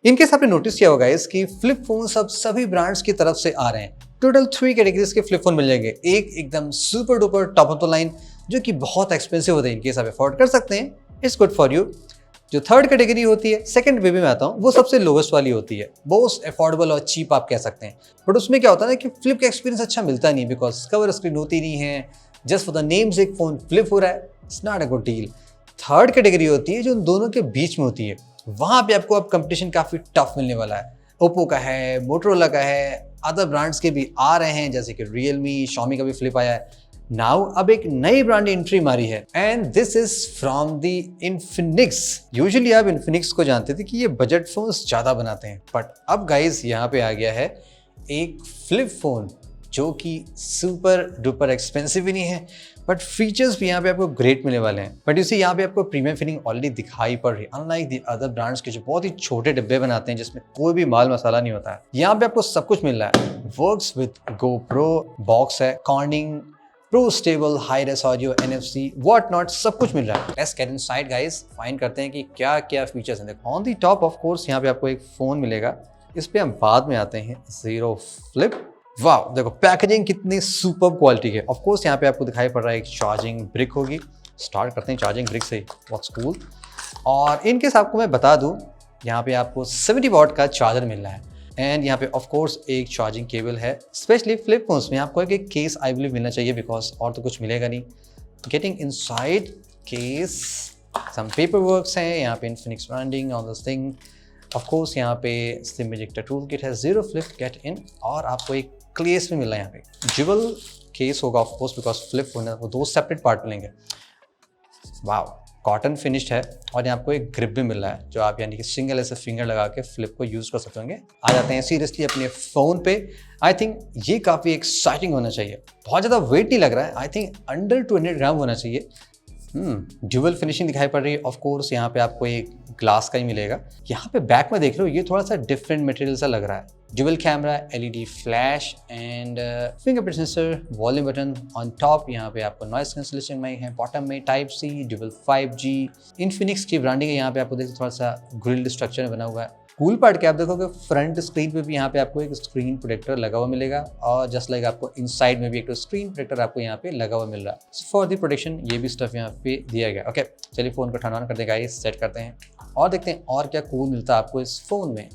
In case आपने notice किया होगा इस कि फ्लिप फोन अब सभी ब्रांड्स की तरफ से आ रहे हैं। टोटल 3 कैटेगरीज के फ्लिप फोन मिल जाएंगे। एक एकदम super duper top of the line जो कि बहुत एक्सपेंसिव होते हैं, इनकेस आप अफोर्ड कर सकते हैं इट्स गुड फॉर यू। जो थर्ड कैटेगरी होती है, सेकंड वे में आता हूँ, वो सबसे लोवेस्ट वाली होती है, मोस्ट अफोर्डेबल और चीप आप कह सकते हैं। बट उसमें क्या होता है ना कि फ्लिप का एक्सपीरियंस अच्छा मिलता नहीं, बिकॉज कवर स्क्रीन होती नहीं है, जस्ट फॉर द नेम से एक फोन फ्लिप हो रहा है, it's not a good deal. Third category होती है जो उन दोनों के बीच में होती है, वहां पे आपको अब कंपटीशन काफी टफ मिलने वाला है। ओप्पो का है, मोटरोला का है, अदर ब्रांड्स के भी आ रहे हैं, जैसे कि रियलमी, शॉमी का भी फ्लिप आया है। नाउ अब एक नई ब्रांड एंट्री मारी है and this is from the Infinix. Usually आप इन्फिनिक्स को जानते थे कि ये बजट फोन्स ज्यादा बनाते हैं, बट अब गाइस यहाँ पे आ गया है एक फ्लिप फोन जो कि सुपर डुपर एक्सपेंसिव भी नहीं है, बट फीचर्स भी यहाँ पे आपको ग्रेट मिलने वाले हैं। बट इसी यहाँ पे आपको प्रीमियम फीलिंग ऑलरेडी दिखाई पड़ रही है, अनलाइक द अदर ब्रांड्स के जो बहुत ही छोटे डिब्बे बनाते हैं जिसमें कोई भी माल मसाला नहीं होता है। यहाँ पे आपको सब कुछ मिल रहा है। वर्क्स विद GoPro बॉक्स है, cornering pro stable high race audio, NFC what not, सब कुछ मिल रहा है। Let's get inside guys, find करते हैं कि क्या क्या फीचर्स हैं। देखो on the top of course यहाँ पे आपको एक फोन मिलेगा, इस पे हम बाद में आते हैं। ज़ीरो फ्लिप, वाह देखो पैकेजिंग कितनी सुपर क्वालिटी है। ऑफ कोर्स यहाँ पे आपको दिखाई पड़ रहा है एक चार्जिंग ब्रिक होगी। स्टार्ट करते हैं चार्जिंग ब्रिक से, व्हाट्स कूल। और इनकेस आपको मैं बता दूं, यहाँ पे आपको 70 वॉट का चार्जर मिल रहा है एंड यहाँ पे ऑफ कोर्स एक चार्जिंग केबल है। स्पेशली फ्लिप फोन्स में आपको एक केस आई बिलीव मिलना चाहिए, बिकॉज और तो कुछ मिलेगा नहीं। गेटिंग इनसाइड केस सम पेपर वर्क्स हैं, यहाँ पे Infinix branding on this thing. Of course यहाँ पे सिम इजेक्टर टूल किट है, ज़ीरो फ्लिप गेट इन, और आपको एक केस में मिल रहा है। यहाँ पे ज्यूवल केस होगा of course, because flip phone है वो दो सेपरेट पार्ट मिलेंगे। वाह कॉटन फिनिश्ड है, और यहाँ आपको एक ग्रिप भी मिल रहा है जो आप यानी कि सिंगल ऐसे फिंगर लगा के फ्लिप को यूज कर सकते होंगे। आ जाते हैं सीरियसली अपने फोन पे। आई थिंक ये काफ़ी एक्साइटिंग होना चाहिए, बहुत ज़्यादा वेट नहीं लग रहा है। आई थिंक अंडर 200 ग्राम होना चाहिए। ड्यूअल फिनिशिंग दिखाई पड़ रही है। ऑफ कोर्स यहाँ पे आपको एक ग्लास का ही मिलेगा। यहाँ पे बैक में देख लो, ये थोड़ा सा डिफरेंट मटेरियल सा लग रहा है। Dual camera, LED flash and fingerprint sensor, volume button on top. यहाँ पे आपको नॉइस कैंसलेशन माइक है, बॉटम में type C, dual 5G। Infinix की ब्रांडिंग है। यहाँ पे आपको देखिए थोड़ा सा ग्रिल्ड स्ट्रक्चर बना हुआ है। कूल पार्ट क्या आप देखोगे, फ्रंट स्क्रीन पे भी यहाँ पे आपको एक स्क्रीन प्रोटेक्टर लगा हुआ मिलेगा, और जस्ट लाइक आपको इनसाइड में भी एक स्क्रीन प्रोटेक्टर आपको यहाँ पे लगा हुआ मिल रहा है फॉर द प्रोटेक्शन। ये भी स्टफ यहाँ पे दिया गया। ओके चलिए फोन को टर्न ऑन कर देगा, सेट करते हैं और देखते हैं और क्या कूल मिलता है आपको इस फोन में।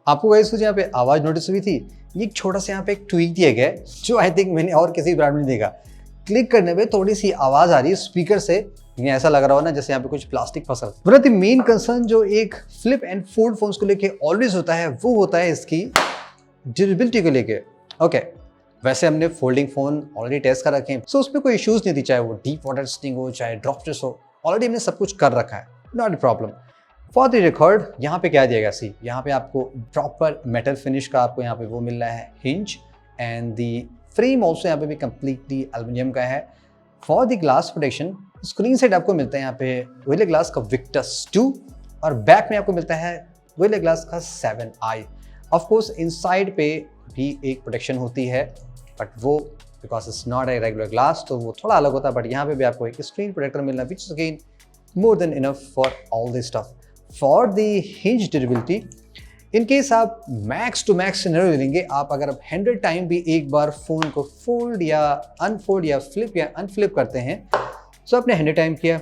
आपको गाइस कुछ यहाँ पे आवाज नोटिस हुई थी, ये एक छोटा सा यहाँ पे एक ट्वीक दिया गया है जो आई थिंक मैंने और किसी ब्रांड में नहीं देखा। क्लिक करने पे थोड़ी सी आवाज आ रही है स्पीकर से, ये ऐसा लग रहा हो ना जैसे यहाँ पे कुछ प्लास्टिक फंसा। बट मेन कंसर्न जो एक फ्लिप एंड फोल्ड फोन्स को लेके ऑलवेज होता है, वो होता है इसकी ड्यूरेबिलिटी को लेके। ओके वैसे हमने फोल्डिंग फोन ऑलरेडी टेस्ट कर रखे हैं, सो उसमें कोई इश्यूज नहीं थी, चाहे वो डीप वाटर स्टिंग हो, चाहे ड्रॉप टेस्ट हो, ऑलरेडी हमने सब कुछ कर रखा है, not a problem. For the record यहाँ पे क्या दिया गया, सी यहाँ पे आपको प्रॉपर मेटल फिनिश का आपको यहाँ पे वो मिल रहा है hinge, and the frame also यहाँ पे भी कम्प्लीटली एल्युमिनियम का है। For the glass protection screen side आपको मिलता है यहाँ पे गोरिल्ला ग्लास का विक्टस 2, और बैक में आपको मिलता है गोरिल्ला ग्लास का 7i। ऑफ कोर्स इनसाइड पे भी एक प्रोटेक्शन होती है, बट वो because it's not a regular glass तो वो थोड़ा अलग होता है। बट यहाँ पे भी आपको एक स्क्रीन प्रोटेक्टर मिलना, which is again more than enough for all this stuff. For the hinge durability, in case आप मैक्स टू मैक्स सिनेरियो लेंगे, आप अगर 100 टाइम भी एक बार फोन को फोल्ड या अनफोल्ड या फ्लिप या अनफ्लिप करते हैं, सो आपने 100 टाइम किया,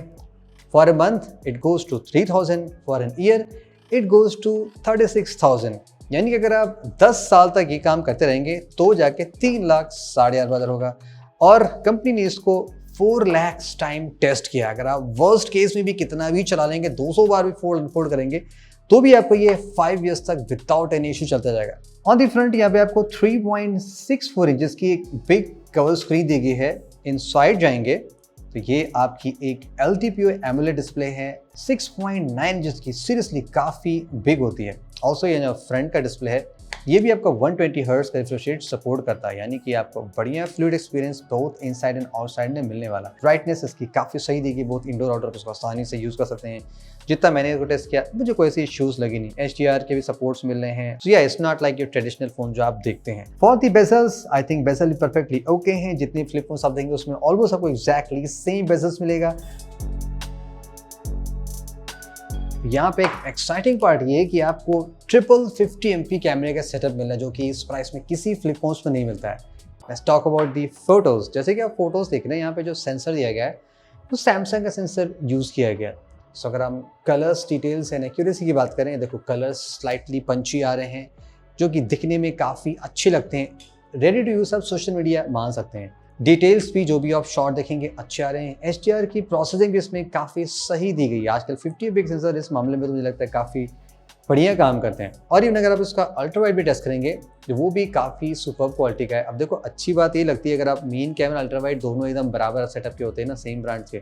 for a month it goes to 3000, for an year it goes to 36,000। यानी कि अगर आप 10 साल तक ये काम करते रहेंगे तो जाके 3,08,500 होगा। और कंपनी ने इसको 4 लाख टाइम टेस्ट किया। अगर आप वर्स्ट केस में भी कितना भी चला लेंगे, 200 बार भी फोल्ड करेंगे, तो भी आपको ये 5 इयर्स तक विदाउट एनी इशू चलता जाएगा। ऑन दी फ्रंट यहाँ पे आपको 3.64 इंचेस की एक बिग कवर स्क्रीन दी गई है। इनसाइड जाएंगे तो ये आपकी एक LTPO AMOLED डिस्प्ले है 6.9 इंचेस की, सीरियसली काफ़ी बिग होती है। ऑल्सो ये जो फ्रंट का डिस्प्ले है ये भी आपका 120 हर्ट्ज का रिफ्रेश रेट सपोर्ट करता है, यानी कि आपको बढ़िया fluid experience both inside and outside में मिलने वाला। ब्राइटनेस इसकी काफ़ी सही देगी, बहुत इंडोर आउटडोर इसको आसानी से यूज़ कर सकते हैं। जितना मैंने इसको टेस्ट किया मुझे कोई ऐसी इश्यूज लगी नहीं। HDR के भी सपोर्ट्स मिल रहे हैं, सो या it's not like your traditional phone जो आप देखते हैं। For the bezels I think bezel perfectly okay हैं। जितनी फ्लिप फोन्स आप देंगे उसमें ऑलमोस्ट आपको एक्जैक्टली सेम बेजल्स मिलेगा। यहाँ पे एक एक्साइटिंग पार्ट ये है कि आपको ट्रिपल 50 MP कैमरे का सेटअप मिलना है, जो कि इस प्राइस में किसी फ्लिप फोन्स में नहीं मिलता है। Let's talk about the photos. जैसे कि आप फोटोज़ देख रहे हैं, यहाँ पे जो सेंसर दिया गया है तो सैमसंग का सेंसर यूज़ किया गया है। सो अगर हम कलर्स, डिटेल्स एंड एक्यूरेसी की बात करें, देखो कलर्स स्लाइटली पंची आ रहे हैं जो कि दिखने में काफ़ी अच्छे लगते हैं। रेडी टू यूज़ आप सोशल मीडिया मान सकते हैं। डिटेल्स भी जो भी आप शॉट देखेंगे अच्छे आ रहे हैं। HDR की प्रोसेसिंग भी इसमें काफ़ी सही दी गई है। आजकल 50 MP सेंसर इस मामले में तो मुझे लगता है काफ़ी बढ़िया काम करते हैं। और इवन अगर आप इसका अल्ट्रा वाइड भी टेस्ट करेंगे तो वो भी काफ़ी सुपर क्वालिटी का है। अब देखो अच्छी बात ये लगती है, अगर आप मेन कैमरा अल्ट्रा वाइड दोनों एकदम बराबर सेटअप के होते हैं ना, सेम ब्रांड के,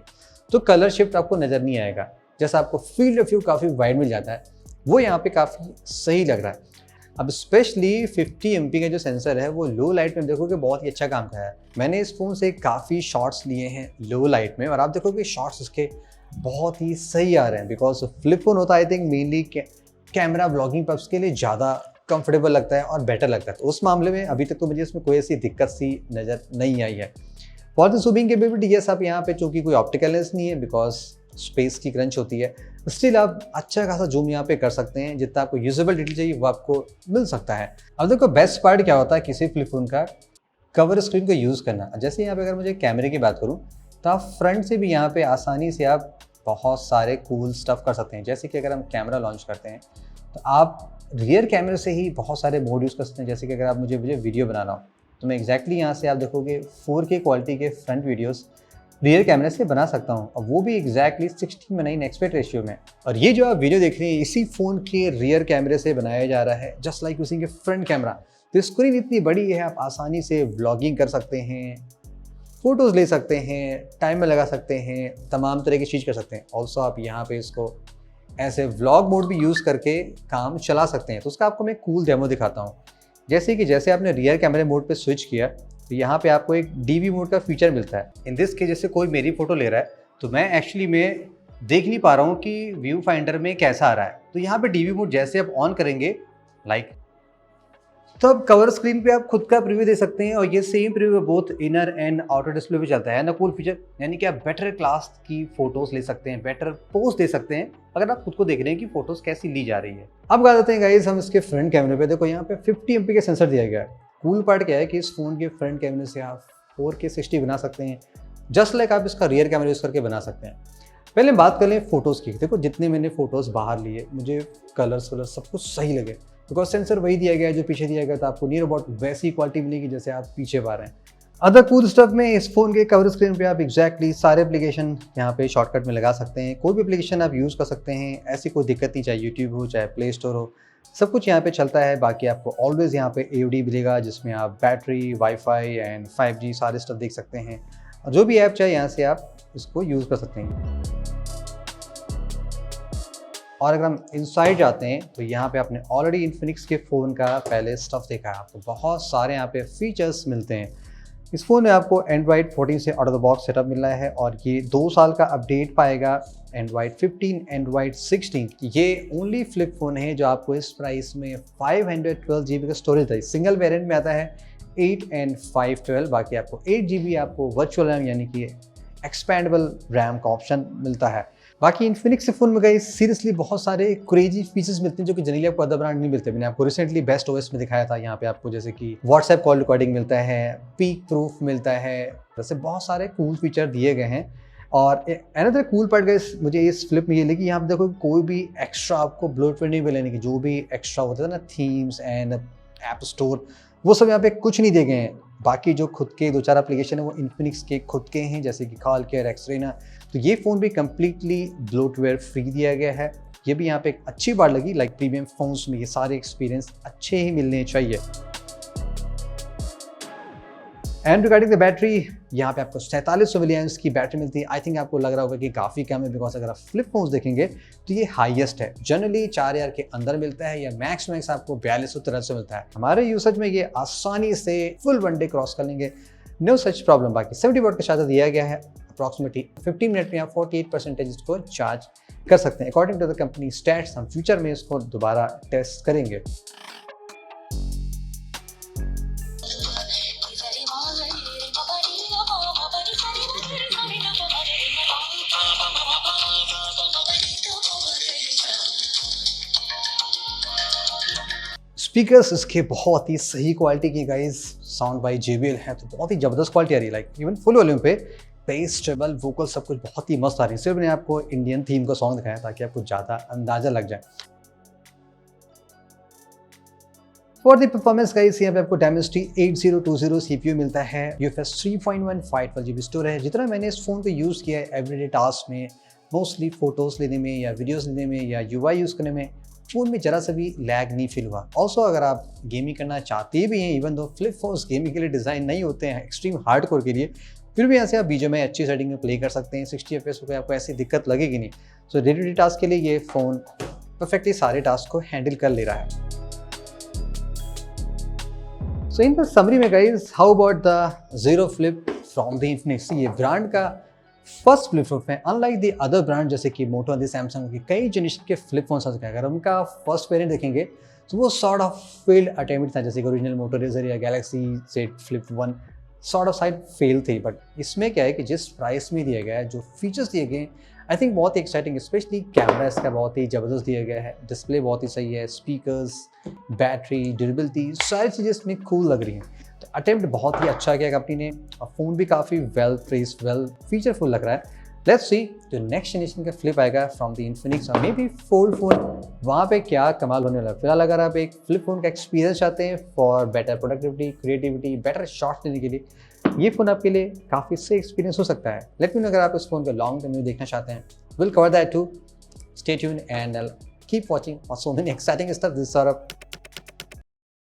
तो कलर शिफ्ट आपको नज़र नहीं आएगा। जैसा आपको फील्ड ऑफ व्यू काफ़ी वाइड मिल जाता है, वो यहाँ पे काफ़ी सही लग रहा है। अब स्पेशली 50 MP का जो सेंसर है वो लो लाइट में देखोगे बहुत ही अच्छा काम कर रहा है। मैंने इस फ़ोन से काफ़ी शॉट्स लिए हैं लो लाइट में, और आप देखोगे शॉट्स इसके बहुत ही सही आ रहे हैं। बिकॉज फ्लिप फोन होता है I think mainly camera blogging purpose के लिए ज़्यादा कंफर्टेबल लगता है और बेटर लगता है। तो उस मामले में अभी तक तो मुझे इसमें कोई ऐसी दिक्कत सी नज़र नहीं आई है। For the zooming capability, yes आप यहाँ पे चूँकि कोई ऑप्टिकल लेंस नहीं है, बिकॉज स्पेस की क्रंच होती है, स्टिल आप अच्छा खासा जूम यहाँ पे कर सकते हैं। जितना आपको यूजेबल डिटेल चाहिए वो आपको मिल सकता है। अब देखो बेस्ट पार्ट क्या होता है किसी फ्लिप फोन का, कवर स्क्रीन को यूज़ करना। जैसे यहाँ पे अगर मुझे कैमरे की बात करूँ तो आप फ्रंट से भी यहाँ पे आसानी से आप बहुत सारे कूल स्टफ कर सकते हैं। जैसे कि अगर हम कैमरा लॉन्च करते हैं तो आप रियर कैमरे से ही बहुत सारे मोड यूज़ कर सकते हैं। जैसे कि अगर आप मुझे वीडियो बनाना हो तो मैं एग्जैक्टली यहाँ से आप देखोगे 4K क्वालिटी के फ्रंट वीडियोस रियर कैमरे से बना सकता हूँ, और वो भी एग्जैक्टली 16:9 एस्पेक्ट रेशियो में। और ये जो आप वीडियो देख रहे हैं इसी फ़ोन के रियर कैमरे से बनाया जा रहा है, जस्ट लाइक यूजिंग ए फ्रंट कैमरा। तो स्क्रीन इतनी बड़ी है, आप आसानी से व्लॉगिंग कर सकते हैं, फ़ोटोज़ ले सकते हैं, टाइमर लगा सकते हैं, तमाम तरह की चीज़ कर सकते हैं। ऑल्सो आप यहाँ पे इसको ऐसे व्लॉग मोड भी यूज़ करके काम चला सकते हैं। तो उसका आपको मैं कूल डेमो दिखाता हूँ। जैसे आपने रियर कैमरे मोड पे स्विच किया तो यहाँ पे आपको एक DV मोड का फीचर मिलता है। इन दिस के जैसे कोई मेरी फ़ोटो ले रहा है तो मैं एक्चुअली में देख नहीं पा रहा हूँ कि व्यू फाइंडर में कैसा आ रहा है। तो यहाँ पे DV मोड जैसे आप ऑन करेंगे तो अब कवर स्क्रीन पे आप खुद का प्रीव्यू दे सकते हैं, और ये same preview both inner and outer display पे चलता है ना। कूल फीचर, यानी कि आप बेटर क्लास की फोटोज ले सकते हैं, बेटर पोज दे सकते हैं अगर आप खुद को देख रहे हैं कि फोटोज कैसी ली जा रही है। अब बात करते हैं गाइस हम इसके फ्रंट कैमरे पे। देखो यहाँ पे 50 MP का सेंसर दिया गया है। कूल पार्ट क्या है कि इस फोन के फ्रंट कैमरे से आप 4K 60 बना सकते हैं, जस्ट लाइक आप इसका रियर कैमरा यूज़ करके बना सकते हैं। पहले हम बात कर लें फोटोज़ की। देखो जितने मैंने फोटोज़ बाहर लिए मुझे कलर्स सब कुछ सही लगे, बिकॉज सेंसर वही दिया गया है जो पीछे दिया गया था। आपको नियर अबाउट वैसी क्वालिटी मिलेगी जैसे आप पीछे पा रहे हैं। अदर कूल स्टफ में इस फोन के कवर स्क्रीन पे आप एग्जैक्टली सारे एप्लीकेशन यहाँ पे शॉर्टकट में लगा सकते हैं। कोई भी एप्लीकेशन आप यूज़ कर सकते हैं, ऐसी कोई दिक्कत नहीं, चाहे यूट्यूब हो चाहे प्ले स्टोर हो, सब कुछ यहाँ पे चलता है। बाकी आपको ऑलवेज यहाँ पे AOD मिलेगा जिसमें आप बैटरी, वाईफाई एंड 5G सारे स्टफ देख सकते हैं। और जो भी ऐप चाहे यहाँ से आप इसको यूज़ कर सकते हैं। और अगर हम इनसाइड जाते हैं तो यहाँ पे आपने ऑलरेडी इन्फिनिक्स के फ़ोन का पहले स्टफ देखा है। आपको बहुत सारे यहाँ पे फीचर्स मिलते हैं। इस फ़ोन में आपको Android 14 से out of the box setup मिल रहा है, और ये 2 साल का अपडेट पाएगा। Android 15, Android 16, ये ओनली फ्लिप फ़ोन है जो आपको इस प्राइस में 512 GB का स्टोरेज है। सिंगल वेरिएंट में आता है 8 and 512। बाकी आपको 8 GB आपको वर्चुअल रैम यानी कि एक्सपैंडेबल रैम का ऑप्शन मिलता है। बाकी इन्फिनिक्स फ़ोन में गई सीरियसली बहुत सारे क्रेजी फीचर्स मिलते हैं जो कि जनरली आपको अदर ब्रांड नहीं मिलते। मैंने आपको रिसेंटली बेस्ट OS में दिखाया था। यहाँ पे आपको जैसे कि व्हाट्सएप कॉल रिकॉर्डिंग मिलता है, पीक प्रूफ मिलता है, जैसे बहुत सारे कूल फीचर दिए गए हैं। और अनदर कूल पार्ट गाइस मुझे इस फ्लिप में ये लगी, यहाँ पे देखो कोई भी एक्स्ट्रा आपको ब्लोटवेयर नहीं मिलेगा। कि जो भी एक्स्ट्रा होता है ना, थीम्स एंड ऐप स्टोर, वो सब यहाँ पे कुछ नहीं दिए गए हैं। बाकी जो खुद के 2-4 एप्लीकेशन है वो इन्फिनिक्स के खुद के हैं, जैसे कि कॉल केयर, एक्सरेना। तो ये फ़ोन भी कम्प्लीटली ब्लोटवेयर फ्री दिया गया है। ये भी यहाँ पे एक अच्छी बात लगी। लाइक प्रीमियम फ़ोन्स में ये सारे एक्सपीरियंस अच्छे ही मिलने चाहिए। एंड रिगार्डिंग द बैटरी, यहाँ पे आपको 4700 mAh की बैटरी मिलती है। आई थिंक आपको लग रहा होगा कि काफ़ी कम है, बिकॉज अगर आप फ्लिप फोन्स देखेंगे तो ये हाईएस्ट है। जनरली 4000 के अंदर मिलता है, या मैक्स आपको 4200-4300 मिलता है। हमारे यूसेज में ये आसानी से फुल 1 डे क्रॉस कर लेंगे, नो सच प्रॉब्लम। बाकी 70 वाट का चार्जर दिया गया है। अप्रॉक्सीमेटली 15 मिनट में आप 48% इसको चार्ज कर सकते हैं। According to the company stats हम फ्यूचर में इसको दोबारा टेस्ट करेंगे। स्पीकर्स इसके बहुत ही सही क्वालिटी की गाइस, साउंड बाय JBL है तो बहुत ही ज़बरदस्त क्वालिटी आ रही है, लाइक इवन फुल वॉल्यूम पे बेस, ट्रेबल, वोकल सब कुछ बहुत ही मस्त आ रही है। सिर्फ मैंने आपको इंडियन थीम का सॉन्ग दिखाया ताकि आपको ज़्यादा अंदाज़ा लग जाए। फॉर द परफॉर्मेंस गाइस, यहाँ पे आपको Dimensity 8020 CPU मिलता है, UFS 3.1 512GB स्टोर है। जितना मैंने इस फ़ोन को यूज़ किया है एवरीडे टास्क में, मोस्टली फ़ोटोज़ लेने में या वीडियोज़ लेने में या UI यूज़ करने में, फ़ोन में ज़रा सा भी लैग नहीं फील हुआ। ऑल्सो अगर आप गेमिंग करना चाहते भी हैं, even though flip phones gaming के लिए डिज़ाइन नहीं होते हैं, एक्सट्रीम हार्डकोर के लिए, फिर भी यहाँ से आप BGMI अच्छी सेटिंग में प्ले कर सकते हैं। 60 FPS पे आपको ऐसी दिक्कत लगेगी नहीं। सो डे टू डे टास्क के लिए ये फ़ोन परफेक्टली सारे टास्क को हैंडल कर ले रहा है। सो इन द समरी में guys, how about the Zero Flip from the Infinix। ये ब्रांड का फर्स्ट फ्लिप फोन है। अनलाइक द अदर ब्रांड जैसे कि मोटो, दी सैमसंग के कई जनरेशन के फ्लिप फोन आ चुके हैं, अगर उनका फर्स्ट वेरिएंट देखेंगे तो वो सॉर्ट ऑफ फेल्ड अटेम्प्ट था, जैसे कि ओरिजिनल मोटो रेजर या Galaxy Z Flip 1 sort of side fail थी। बट इसमें क्या है कि जिस प्राइस में दिया गया है, जो फीचर्स दिए गए हैं, आई थिंक बहुत ही एक्साइटिंग, स्पेशली कैमरा इसका बहुत ही ज़बरदस्त दिया गया है, डिस्प्ले बहुत ही सही है, स्पीकर्स, बैटरी, ड्यूरेबिलिटी, सारी चीज़ें इसमें कूल लग रही हैं। तो अटेम्प्ट बहुत ही अच्छा किया कंपनी ने और फ़ोन भी काफ़ी वेल प्रेस्ड, वेल फीचरफुल लग रहा है। लेट्स सी जो नेक्स्ट जनरेशन का फ्लिप आएगा फ्रॉम द Infinix और मे बी फोल्ड फोन, वहाँ पे क्या कमाल होने वाला है। फिलहाल अगर आप एक फ्लिप फोन का एक्सपीरियंस चाहते हैं for better productivity, creativity, better shots लेने के लिए, ये फ़ोन आपके लिए काफ़ी सही एक्सपीरियंस हो सकता है। लेट मी नो अगर आप इस फ़ोन को लॉन्ग टर्म में देखना चाहते हैं। Will cover that too. Stay tuned and keep watching for so many exciting stuff. This Saurabh.